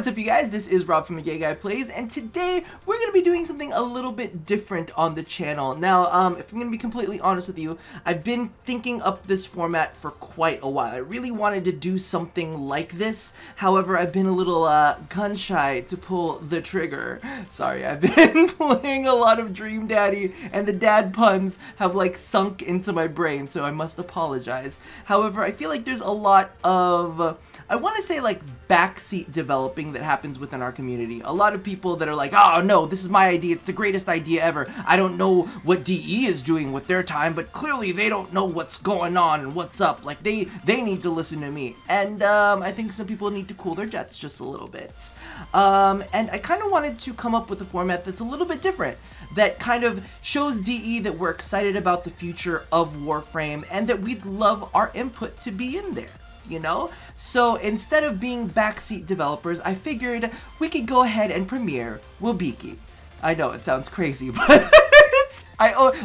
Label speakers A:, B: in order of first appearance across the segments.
A: what's up you guys, this is Rob from The Gay Guy Plays, and today we're going to be doing something a little bit different on the channel. Now, if I'm going to be completely honest with you, I've been thinking up this format for quite a while. I really wanted to do something like this, however, I've been a little gun shy to pull the trigger. Sorry, I've been playing a lot of Dream Daddy, and the dad puns have like sunk into my brain, so I must apologize. However, I feel like there's a lot of, I want to say like backseat developing that happens within our community. A lot of people that are like, oh no, this is my idea, it's the greatest idea ever. I don't know what DE is doing with their time, but clearly they don't know what's going on and what's up. Like they need to listen to me. And I think some people need to cool their jets just a little bit. And I kind of wanted to come up with a format that's a little bit different, that kind of shows DE that we're excited about the future of Warframe and that we'd love our input to be in there. You know? So instead of being backseat developers, I figured we could go ahead and premiere WIBCI. I know, it sounds crazy, but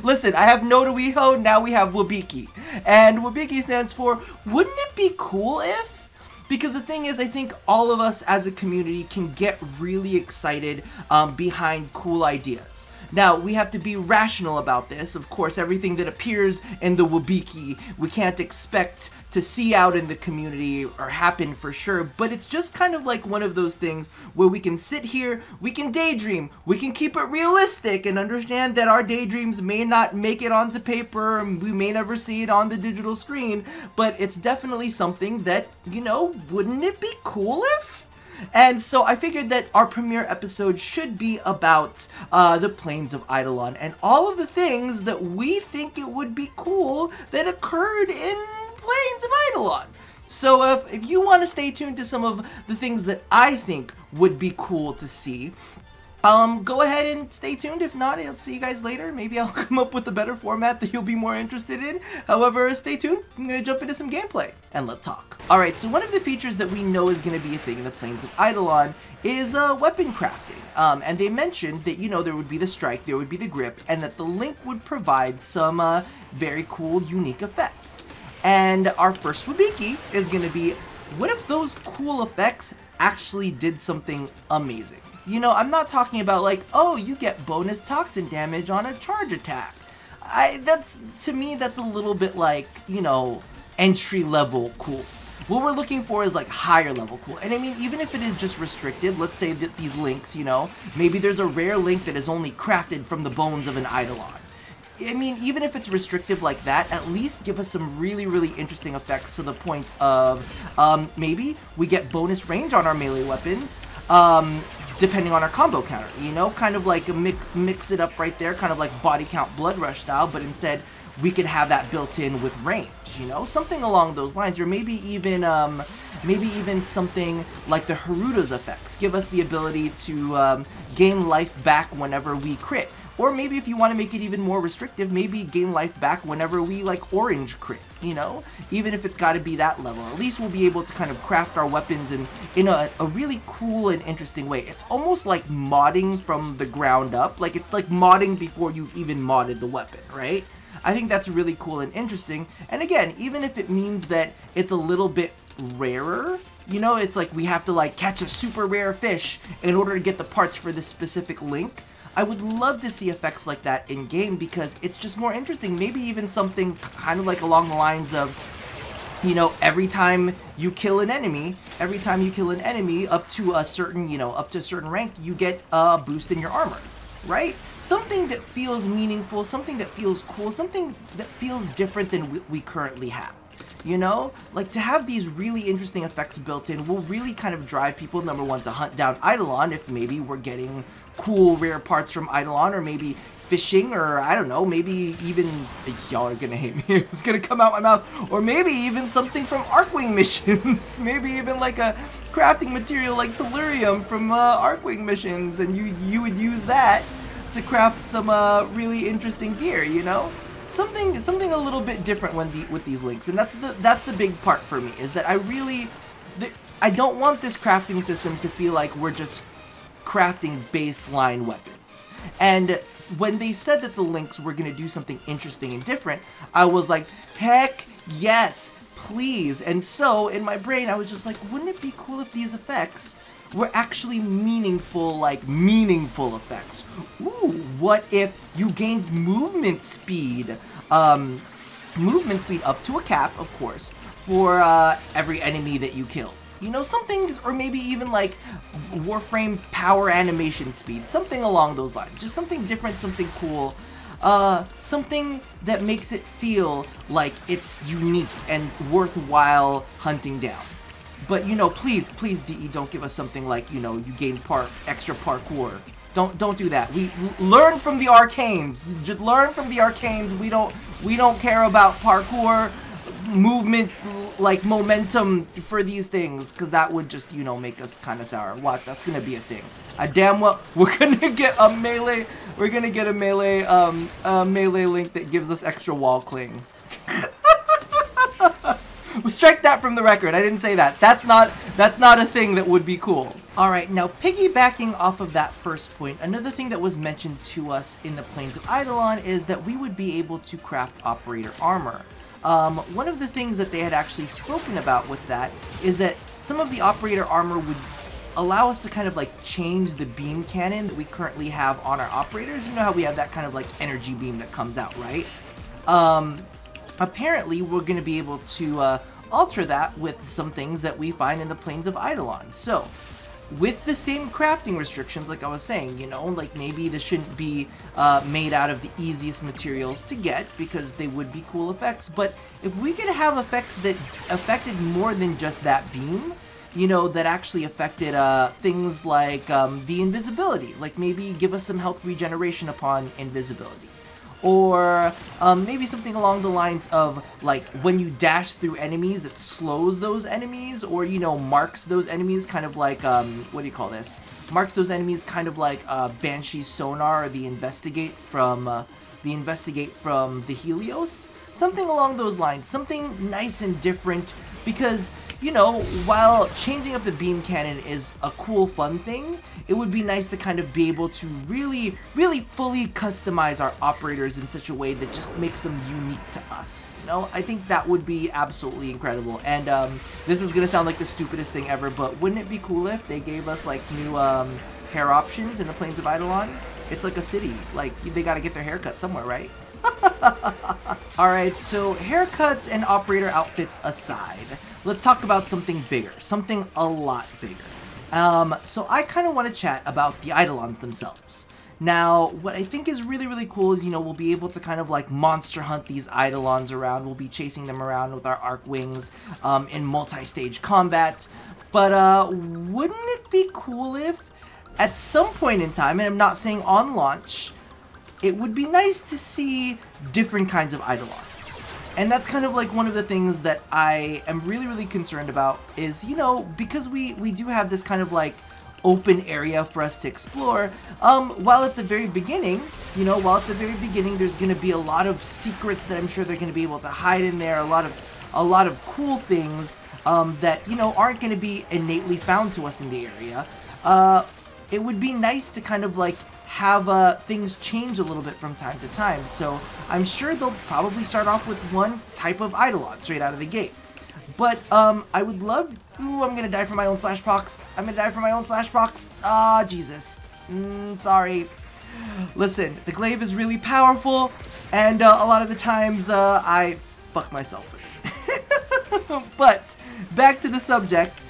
A: listen, I have no to WeHo, now we have WIBCI. And WIBCI stands for, wouldn't it be cool if? Because the thing is, I think all of us as a community can get really excited behind cool ideas. Now, we have to be rational about this. Of course, everything that appears in the WIBCI, we can't expect to see out in the community or happen for sure, but it's just kind of like one of those things where we can sit here, we can daydream, we can keep it realistic and understand that our daydreams may not make it onto paper, and we may never see it on the digital screen, but it's definitely something that, you know, wouldn't it be cool if? And so I figured that our premiere episode should be about the plains of Eidolon and all of the things that we think it would be cool that occurred in plains of Eidolon. So if you want to stay tuned to some of the things that I think would be cool to see, go ahead and stay tuned. If not, I'll see you guys later. Maybe I'll come up with a better format that you'll be more interested in. However, stay tuned. I'm going to jump into some gameplay and let's talk. Alright, so one of the features that we know is going to be a thing in the Plains of Eidolon is weapon crafting. And they mentioned that, you know, there would be the strike, there would be the grip, and that the link would provide some very cool, unique effects. And our first WIBCI is going to be, what if those cool effects actually did something amazing? You know, I'm not talking about like, oh, you get bonus toxin damage on a charge attack. To me, that's a little bit like, you know, entry level cool. What we're looking for is like higher level cool. And I mean, even if it is just restricted, let's say that these links, you know, maybe there's a rare link that is only crafted from the bones of an Eidolon. I mean, even if it's restrictive like that, at least give us some really, really interesting effects to the point of, maybe we get bonus range on our melee weapons, depending on our combo counter, you know, kind of like a mix it up right there, kind of like body count blood rush style, but instead we could have that built in with range, you know, something along those lines, or maybe even something like the Haruto's effects, give us the ability to gain life back whenever we crit. Or maybe if you want to make it even more restrictive, maybe gain life back whenever we, like, orange crit, you know? Even if it's got to be that level. At least we'll be able to kind of craft our weapons in a really cool and interesting way. It's almost like modding from the ground up. Like, it's like modding before you've even modded the weapon, right? I think that's really cool and interesting. And again, even if it means that it's a little bit rarer, you know, it's like we have to, like, catch a super rare fish in order to get the parts for this specific link. I would love to see effects like that in game because it's just more interesting. Maybe even something kind of like along the lines of, you know, every time you kill an enemy up to a certain, you know, up to a certain rank, you get a boost in your armor, right? Something that feels meaningful, something that feels cool, something that feels different than we currently have. You know, like to have these really interesting effects built in will really kind of drive people, number one, to hunt down Eidolon if maybe we're getting cool rare parts from Eidolon, or maybe fishing, or I don't know, maybe even, y'all are gonna hate me, it's gonna come out my mouth, or maybe even something from Arcwing missions, maybe even like a crafting material like Tellurium from Arcwing missions, and you would use that to craft some really interesting gear, you know? Something a little bit different with these links, and that's the big part for me, is that I don't want this crafting system to feel like we're just crafting baseline weapons. And when they said that the links were going to do something interesting and different, I was like, heck yes, please. And so in my brain I was just like, wouldn't it be cool if these effects were actually meaningful, like, meaningful effects. Ooh, what if you gained movement speed? Movement speed up to a cap, of course, for every enemy that you kill. You know, something, or maybe even like Warframe power animation speed, something along those lines. Just something different, something cool, something that makes it feel like it's unique and worthwhile hunting down. But, you know, please, DE, don't give us something like, you know, you gain extra parkour. Don't do that. We learn from the arcanes. Just learn from the arcanes. We don't care about parkour, movement, like momentum for these things, because that would just, you know, make us kind of sour. What? That's gonna be a thing. Damn well, we're gonna get a melee. We're gonna get a melee link that gives us extra wall cling. Strike that from the record. I didn't say that. That's not a thing that would be cool. Alright, now piggybacking off of that first point, another thing that was mentioned to us in the Plains of Eidolon is that we would be able to craft operator armor. One of the things that they had actually spoken about with that is that some of the operator armor would allow us to kind of like change the beam cannon that we currently have on our operators. You know how we have that kind of like energy beam that comes out, right? Apparently we're going to be able to alter that with some things that we find in the Plains of Eidolon. So, with the same crafting restrictions, like I was saying, you know, like maybe this shouldn't be made out of the easiest materials to get, because they would be cool effects, but if we could have effects that affected more than just that beam, you know, that actually affected things like the invisibility, like maybe give us some health regeneration upon invisibility. Or maybe something along the lines of, like, when you dash through enemies, it slows those enemies, or, you know, marks those enemies, kind of like, what do you call this? Marks those enemies kind of like Banshee's sonar, or the investigate from the Helios. Something along those lines, something nice and different, because, you know, while changing up the beam cannon is a cool, fun thing, it would be nice to kind of be able to really fully customize our operators in such a way that just makes them unique to us. You know, I think that would be absolutely incredible. And this is gonna sound like the stupidest thing ever, but wouldn't it be cool if they gave us like new hair options in the Plains of Eidolon? It's like a city. Like, they gotta get their haircut somewhere, right? Alright, so haircuts and operator outfits aside, let's talk about something bigger, something a lot bigger. So I kind of want to chat about the Eidolons themselves. Now, what I think is really cool is, you know, we'll be able to kind of like monster hunt these Eidolons around. We'll be chasing them around with our arc wings in multi-stage combat. But wouldn't it be cool if at some point in time, and I'm not saying on launch, it would be nice to see different kinds of Eidolons. And that's kind of like one of the things that I am really concerned about is, you know, because we do have this kind of like open area for us to explore, while at the very beginning, you know, there's going to be a lot of secrets that I'm sure they're going to be able to hide in there, a lot of cool things that, you know, aren't going to be innately found to us in the area. It would be nice to kind of like have things change a little bit from time to time. So I'm sure they'll probably start off with one type of Eidolon straight out of the gate. But I would love... Ooh, I'm gonna die for my own flashbox. Ah, Jesus. Sorry. Listen, the glaive is really powerful, and a lot of the times I fuck myself with it. But back to the subject.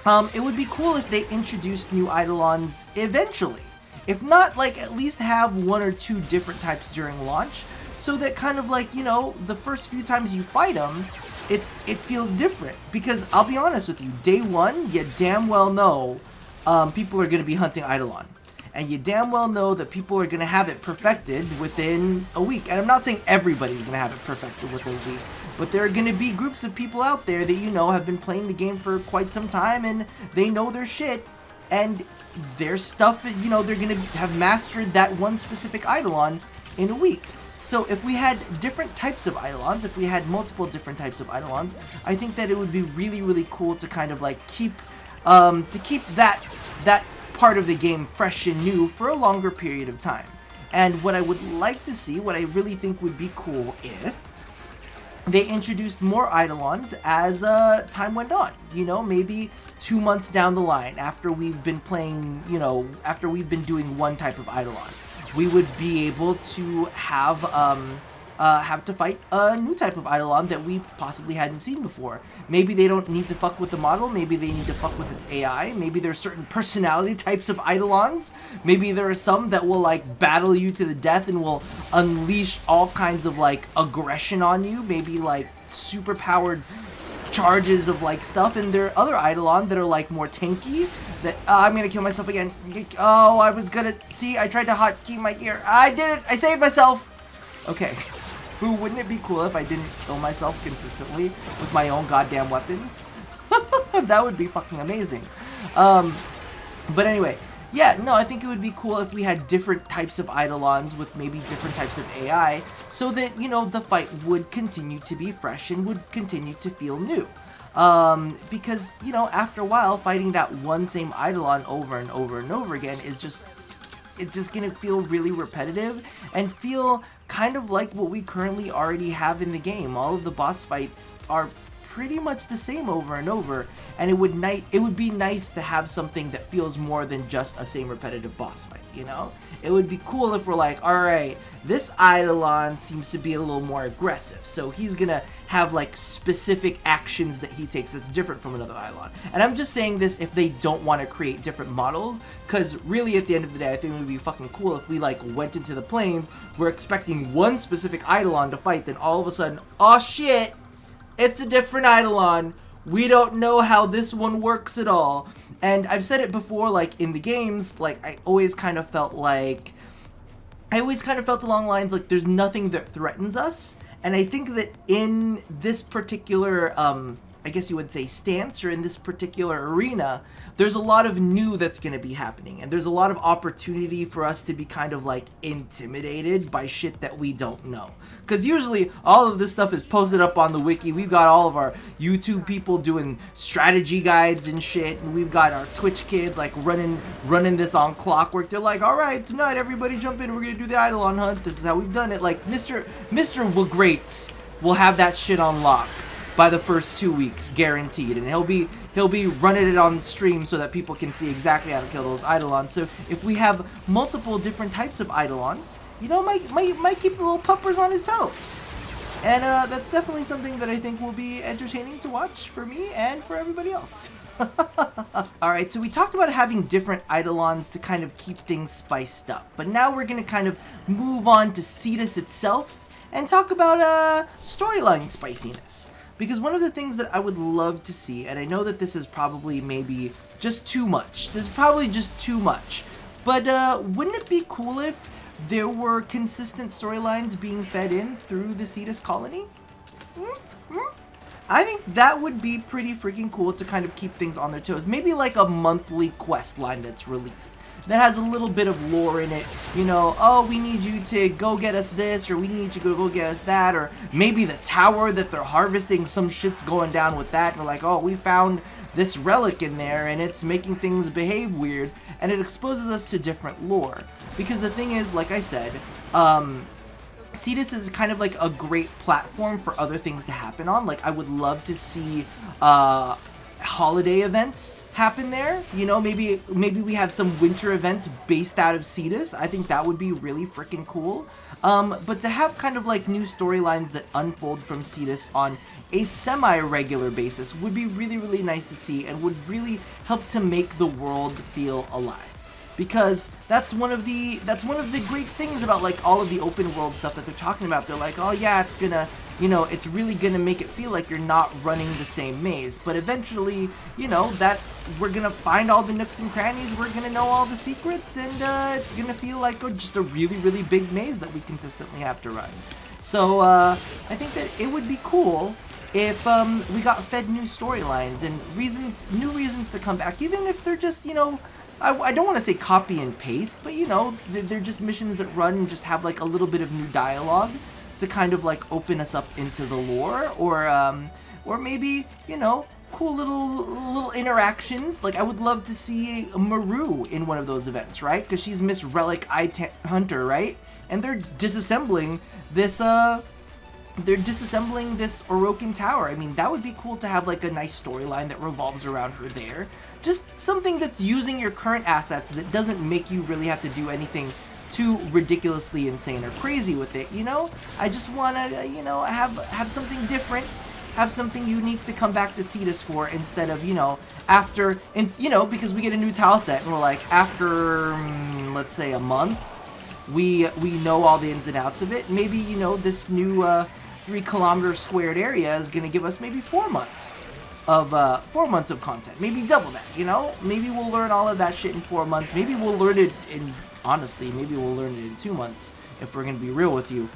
A: It would be cool if they introduced new Eidolons eventually. If not, like, at least have one or two different types during launch, so that kind of like, you know, the first few times you fight them, it feels different. Because I'll be honest with you, day one, you damn well know people are going to be hunting Eidolon. And you damn well know that people are going to have it perfected within a week. And I'm not saying everybody's going to have it perfected within a week, but there are going to be groups of people out there that, you know, have been playing the game for quite some time, and they know their shit, and their stuff, you know, they're going to have mastered that one specific Eidolon in a week. So if we had different types of Eidolons, if we had multiple different types of Eidolons, I think that it would be really cool to kind of like keep that part of the game fresh and new for a longer period of time. And what I would like to see, what I really think would be cool if they introduced more Eidolons as time went on. You know, maybe 2 months down the line, after we've been playing, you know, after we've been doing one type of Eidolon, we would be able to have to fight a new type of Eidolon that we possibly hadn't seen before. Maybe they don't need to fuck with the model, maybe they need to fuck with its AI, maybe there's certain personality types of Eidolons, maybe there are some that will like battle you to the death and will unleash all kinds of like aggression on you, maybe like super powered charges of like stuff, and there are other Eidolon that are like more tanky that I'm gonna kill myself again. Oh, I was gonna see, I tried to hotkey my gear. I did it, I saved myself. Okay. Who wouldn't it be cool if I didn't kill myself consistently with my own goddamn weapons? That would be fucking amazing. But anyway, yeah, no, I think it would be cool if we had different types of Eidolons with maybe different types of AI, so that, you know, the fight would continue to be fresh and would continue to feel new. Because, you know, after a while, fighting that one same Eidolon over and over and over again is just, it's just gonna feel really repetitive and feel kind of like what we currently already have in the game. All of the boss fights are pretty much the same over and over, and it would be nice to have something that feels more than just a same repetitive boss fight, you know? It would be cool if we're like, alright, this Eidolon seems to be a little more aggressive, so he's gonna have like specific actions that he takes that's different from another Eidolon. And I'm just saying this if they don't want to create different models, because really at the end of the day, I think it would be fucking cool if we like went into the plains, we're expecting one specific Eidolon to fight, then all of a sudden, oh shit, it's a different Eidolon. We don't know how this one works at all. And I've said it before, like in the games, like I always kind of felt along the lines like there's nothing that threatens us. And I think that in this particular, I guess you would say stance, or in this particular arena, there's a lot of new that's going to be happening. And there's a lot of opportunity for us to be kind of like intimidated by shit that we don't know. Because usually all of this stuff is posted up on the wiki. We've got all of our YouTube people doing strategy guides and shit. And we've got our Twitch kids like running this on clockwork. They're like, alright, tonight everybody jump in. We're going to do the Eidolon hunt. This is how we've done it. Like Mr. Wigreats will have that shit on lock by the first 2 weeks, guaranteed, and he'll be running it on stream so that people can see exactly how to kill those Eidolons. So if we have multiple different types of Eidolons, you know, might keep the little puppers on his toes, and that's definitely something that I think will be entertaining to watch for me and for everybody else. Alright, so we talked about having different Eidolons to kind of keep things spiced up, but now we're gonna kind of move on to Cetus itself and talk about storyline spiciness. Because one of the things that I would love to see, and I know that this is probably maybe just too much. This is probably just too much. But wouldn't it be cool if there were consistent storylines being fed in through the Cetus colony? I think that would be pretty freaking cool to kind of keep things on their toes. Maybe like a monthly quest line that's released that has a little bit of lore in it. You know, oh, we need you to go get us this, or we need you to go get us that, or maybe the tower that they're harvesting, some shit's going down with that, and we're like, oh, we found this relic in there, and it's making things behave weird, and it exposes us to different lore. Because the thing is, like I said, Cetus is kind of like a great platform for other things to happen on. Like, I would love to see holiday events happen there. You know, maybe we have some winter events based out of Cetus. I think that would be really freaking cool. But to have kind of like new storylines that unfold from Cetus on a semi-regular basis would be really, really nice to see, and would really help to make the world feel alive. Because that's one of the great things about like all of the open world stuff that they're talking about. They're like, oh yeah, it's gonna, you know, it's really gonna make it feel like you're not running the same maze. But eventually, you know, that we're gonna find all the nooks and crannies, we're gonna know all the secrets, and it's gonna feel like just a really, really big maze that we consistently have to run. So I think that it would be cool if we got fed new storylines and new reasons to come back, even if they're just, you know, I don't want to say copy and paste, but you know, they're just missions that run and just have like a little bit of new dialogue to kind of like open us up into the lore, or maybe, you know, cool little interactions. Like, I would love to see Maru in one of those events, right? Because she's Miss Relic Eye Hunter, right? And they're disassembling this they're disassembling this Orokin tower. I mean, that would be cool to have like a nice storyline that revolves around her there. Just something that's using your current assets that doesn't make you really have to do anything too ridiculously insane or crazy with it, you know? I just want to, you know, have something different, have something unique to come back to Cetus for, instead of, you know, after, and you know, because we get a new tile set and we're like, after, let's say a month, we know all the ins and outs of it. Maybe, you know, this new 3-kilometer squared area is gonna give us maybe 4 months of content, maybe double that, you know? Maybe we'll learn all of that shit in 4 months. Maybe we'll learn it in, honestly, maybe we'll learn it in 2 months, if we're gonna be real with you.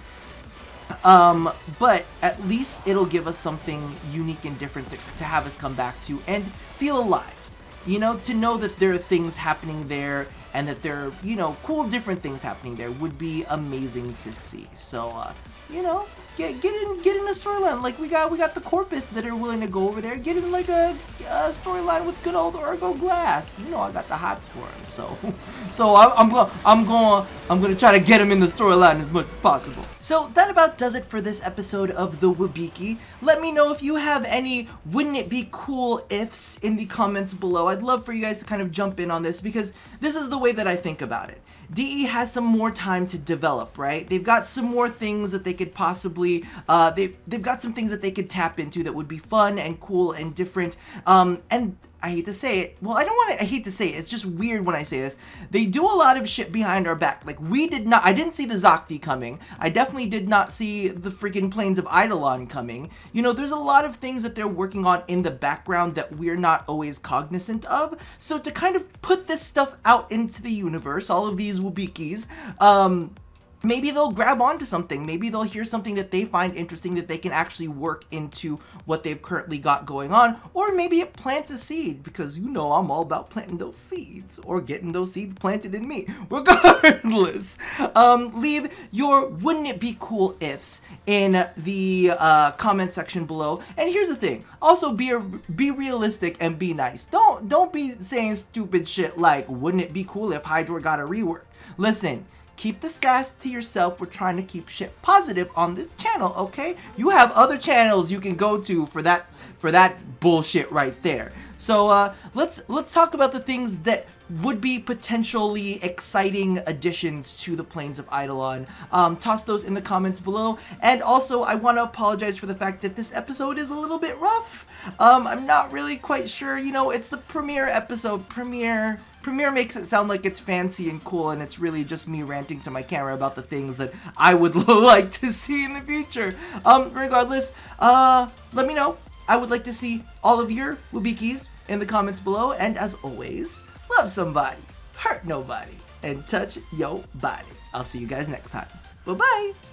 A: But at least it'll give us something unique and different to have us come back to and feel alive. You know, to know that there are things happening there and that there are, you know, cool different things happening there would be amazing to see. So, you know, get in a storyline. Like we got the Corpus that are willing to go over there. Get in like a storyline with good old Urgo Glass. You know, I got the hots for him. So I'm gonna try to get him in the storyline as much as possible. So that about does it for this episode of the WIBCI. Let me know if you have any wouldn't it be cool ifs in the comments below. I'd love for you guys to kind of jump in on this, because this is the way that I think about it. DE has some more time to develop, right? They've got some more things that they could possibly, they've got some things that they could tap into that would be fun and cool and different, and I hate to say it, well, I hate to say it, it's just weird when I say this. They do a lot of shit behind our back. Like, I didn't see the Zakti coming. I definitely did not see the freaking planes of Eidolon coming. You know, there's a lot of things that they're working on in the background that we're not always cognizant of. So to kind of put this stuff out into the universe, all of these WIBCIs, maybe they'll grab onto something. Maybe they'll hear something that they find interesting that they can actually work into what they've currently got going on. Or maybe it plants a seed, because you know I'm all about planting those seeds, or getting those seeds planted in me. Regardless, leave your wouldn't it be cool ifs in the comment section below. And here's the thing, also be realistic and be nice. Don't be saying stupid shit like, wouldn't it be cool if Hydra got a rework? Listen, keep the stats to yourself. We're trying to keep shit positive on this channel, okay? You have other channels you can go to for that bullshit right there. So let's talk about the things that would be potentially exciting additions to the Plains of Eidolon. Toss those in the comments below. And also, I want to apologize for the fact that this episode is a little bit rough. I'm not really quite sure. You know, it's the premiere episode. Premiere makes it sound like it's fancy and cool, and it's really just me ranting to my camera about the things that I would like to see in the future. Regardless, let me know. I would like to see all of your WIBCIs in the comments below, and as always, love somebody, hurt nobody, and touch your body. I'll see you guys next time. Bye-bye!